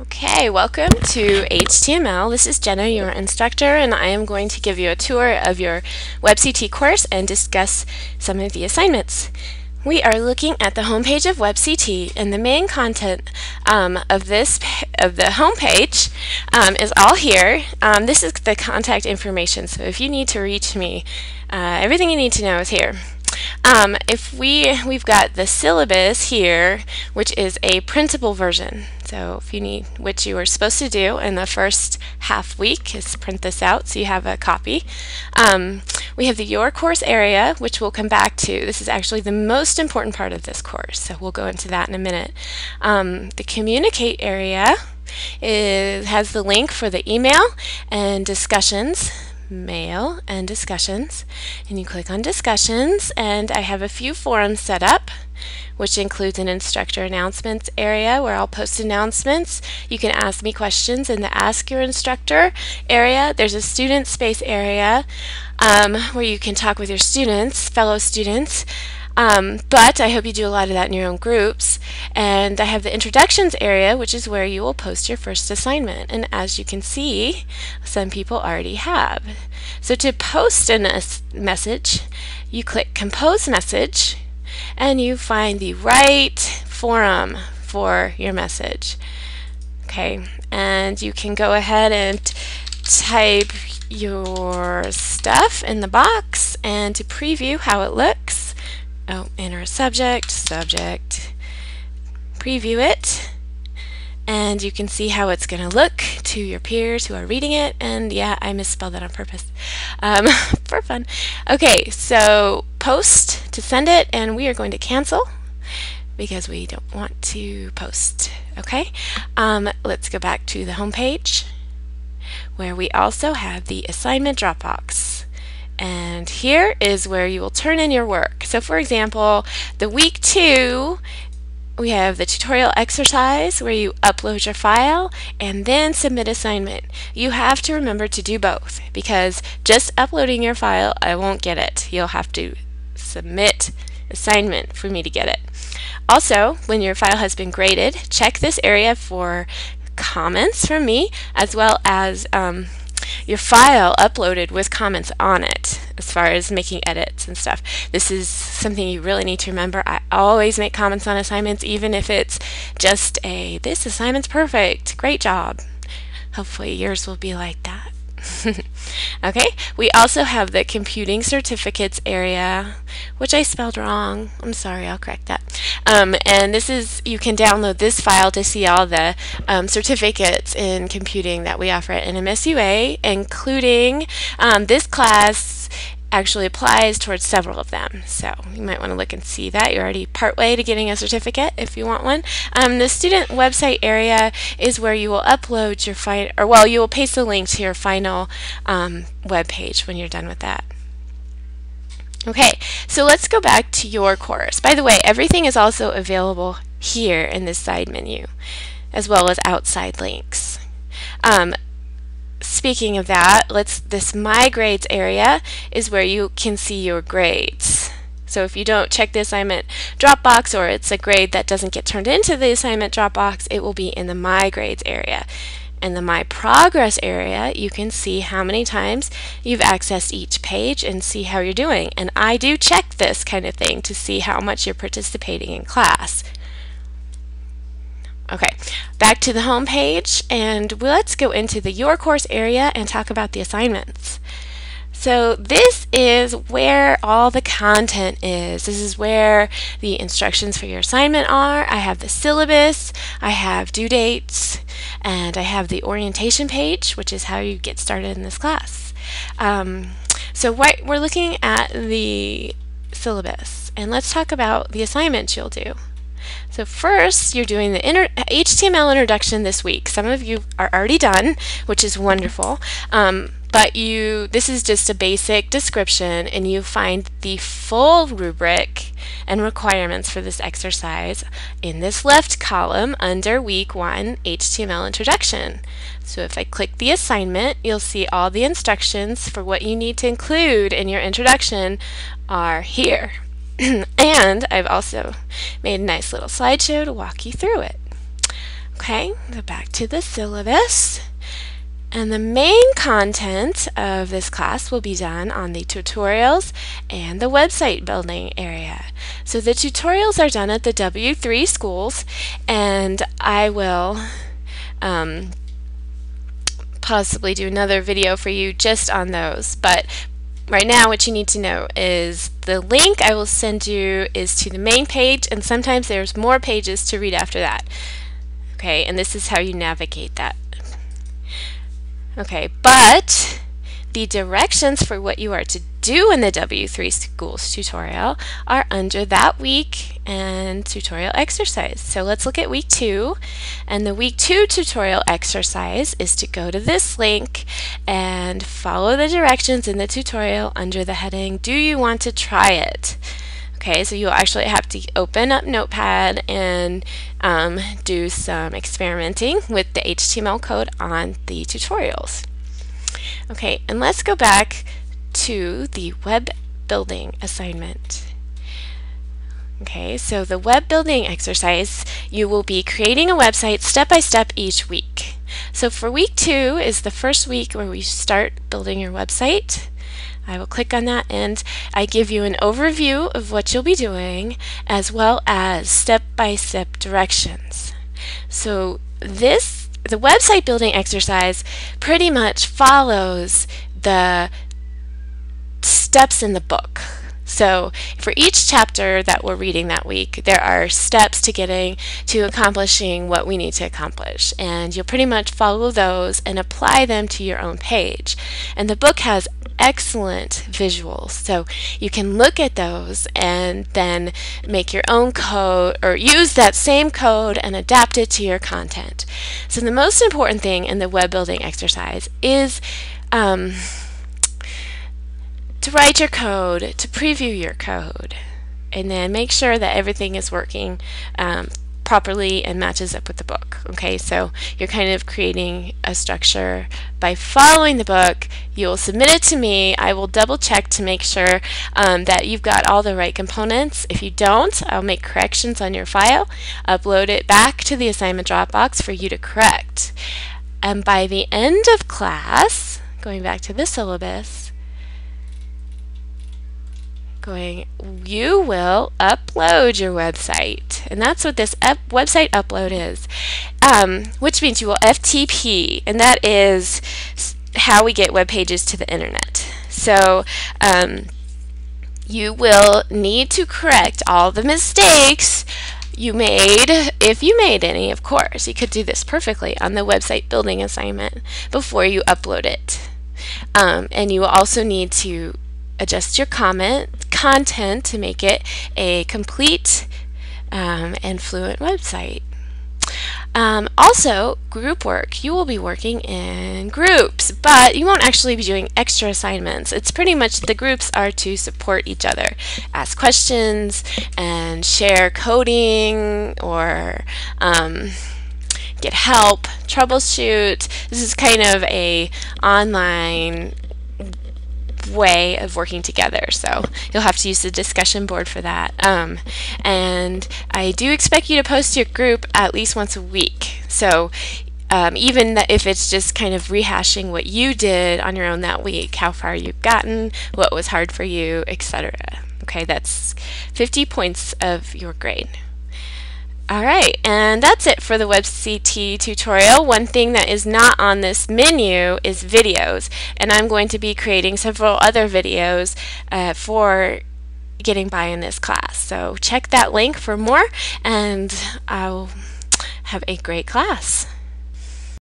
Okay, welcome to HTML. This is Jenna, your instructor, and I am going to give you a tour of your WebCT course and discuss some of the assignments. We are looking at the homepage of WebCT, and the main content of the homepage is all here. This is the contact information, so if you need to reach me, everything you need to know is here. We've got the syllabus here, which is a printable version. So if you need, what you are supposed to do in the first half week is print this out so you have a copy. We have the Your Course area, which we'll come back to. This is actually the most important part of this course, so we'll go into that in a minute. The Communicate area has the link for the email and discussions. Mail and discussions, and you click on discussions, and I have a few forums set up, which includes an instructor announcements area where I'll post announcements. You can ask me questions in the Ask Your Instructor area. There's a student space area where you can talk with your students, fellow students. But I hope you do a lot of that in your own groups. And I have the introductions area, which is where you will post your first assignment. And as you can see, some people already have. So to post a message, you click Compose Message, and you find the right forum for your message. Okay, and you can go ahead and type your stuff in the box, and to preview how it looks, enter a subject, preview it, and you can see how it's going to look to your peers who are reading it. And yeah, I misspelled that on purpose for fun. Okay, so post to send it, and we are going to cancel because we don't want to post. Okay, let's go back to the home page where we also have the assignment Dropbox. And here is where you will turn in your work. So for example, the week 2, we have the tutorial exercise where you upload your file and then submit assignment. You have to remember to do both, because just uploading your file, I won't get it. You'll have to submit assignment for me to get it. Also, when your file has been graded, check this area for comments from me, as well as your file uploaded with comments on it as far as making edits and stuff. This is something you really need to remember. I always make comments on assignments, even if it's just this assignment's perfect, great job. Hopefully yours will be like that. Okay, we also have the computing certificates area, which I spelled wrong. I'm sorry, I'll correct that. And this is, you can download this file to see all the certificates in computing that we offer at NMSUA, including this class actually applies towards several of them. So you might want to look and see that. You're already partway to getting a certificate if you want one. The student website area is where you will upload your you will paste the link to your final web page when you're done with that. Okay, so let's go back to your course. By the way, everything is also available here in this side menu, as well as outside links. Speaking of that, this My Grades area is where you can see your grades. So if you don't check the assignment Dropbox, or it's a grade that doesn't get turned into the assignment Dropbox, it will be in the My Grades area. In the My Progress area, you can see how many times you've accessed each page and see how you're doing. And I do check this kind of thing to see how much you're participating in class. Okay, back to the home page, and let's go into the Your Course area and talk about the assignments. So this is where all the content is. This is where the instructions for your assignment are. I have the syllabus, I have due dates, and I have the orientation page, which is how you get started in this class. So we're looking at the syllabus, and let's talk about the assignments you'll do. So first, you're doing the HTML introduction this week. Some of you are already done, which is wonderful. But this is just a basic description, and you find the full rubric and requirements for this exercise in this left column under Week 1 HTML Introduction. So if I click the assignment, you'll see all the instructions for what you need to include in your introduction are here. And I've also made a nice little slideshow to walk you through it. Okay, so back to the syllabus. And the main content of this class will be done on the tutorials and the website building area. So the tutorials are done at the W3 schools, and I will possibly do another video for you just on those. But right now what you need to know is the link I will send you is to the main page, and sometimes there's more pages to read after that. Okay, and this is how you navigate that. Okay, but the directions for what you are to do in the W3 Schools tutorial are under that week and tutorial exercise. So let's look at week 2. And the week 2 tutorial exercise is to go to this link and follow the directions in the tutorial under the heading, "Do you want to try it?" Okay, so you'll actually have to open up Notepad and do some experimenting with the HTML code on the tutorials. Okay, and let's go back to the web building assignment. Okay, so the web building exercise, you will be creating a website step by step each week. So for week 2 is the first week where we start building your website. I will click on that and I give you an overview of what you'll be doing as well as step-by-step directions. So the website building exercise pretty much follows the steps in the book. So for each chapter that we're reading that week, there are steps to getting to accomplishing what we need to accomplish. And you'll pretty much follow those and apply them to your own page. And the book has excellent visuals, so you can look at those and then make your own code or use that same code and adapt it to your content. So the most important thing in the web building exercise is to write your code, to preview your code, and then make sure that everything is working properly and matches up with the book. Okay, so you're kind of creating a structure by following the book. You'll submit it to me. I will double check to make sure that you've got all the right components. If you don't, I'll make corrections on your file, upload it back to the assignment Dropbox for you to correct. And by the end of class, going back to the syllabus, you will upload your website, and that's what this website upload is, which means you will FTP, and that is how we get web pages to the internet. So you will need to correct all the mistakes you made, if you made any, of course. You could do this perfectly on the website building assignment before you upload it. And you will also need to adjust your content to make it a complete and fluent website. Also, group work. You will be working in groups, but you won't actually be doing extra assignments. It's pretty much the groups are to support each other, ask questions, and share coding or get help, troubleshoot. This is kind of a online way of working together, so you'll have to use the discussion board for that. And I do expect you to post your group at least once a week, so even if it's just kind of rehashing what you did on your own that week, how far you've gotten, what was hard for you, etc. Okay, that's 50 points of your grade. Alright, and that's it for the WebCT tutorial. One thing that is not on this menu is videos, and I'm going to be creating several other videos for getting by in this class. So check that link for more, and I'll have a great class.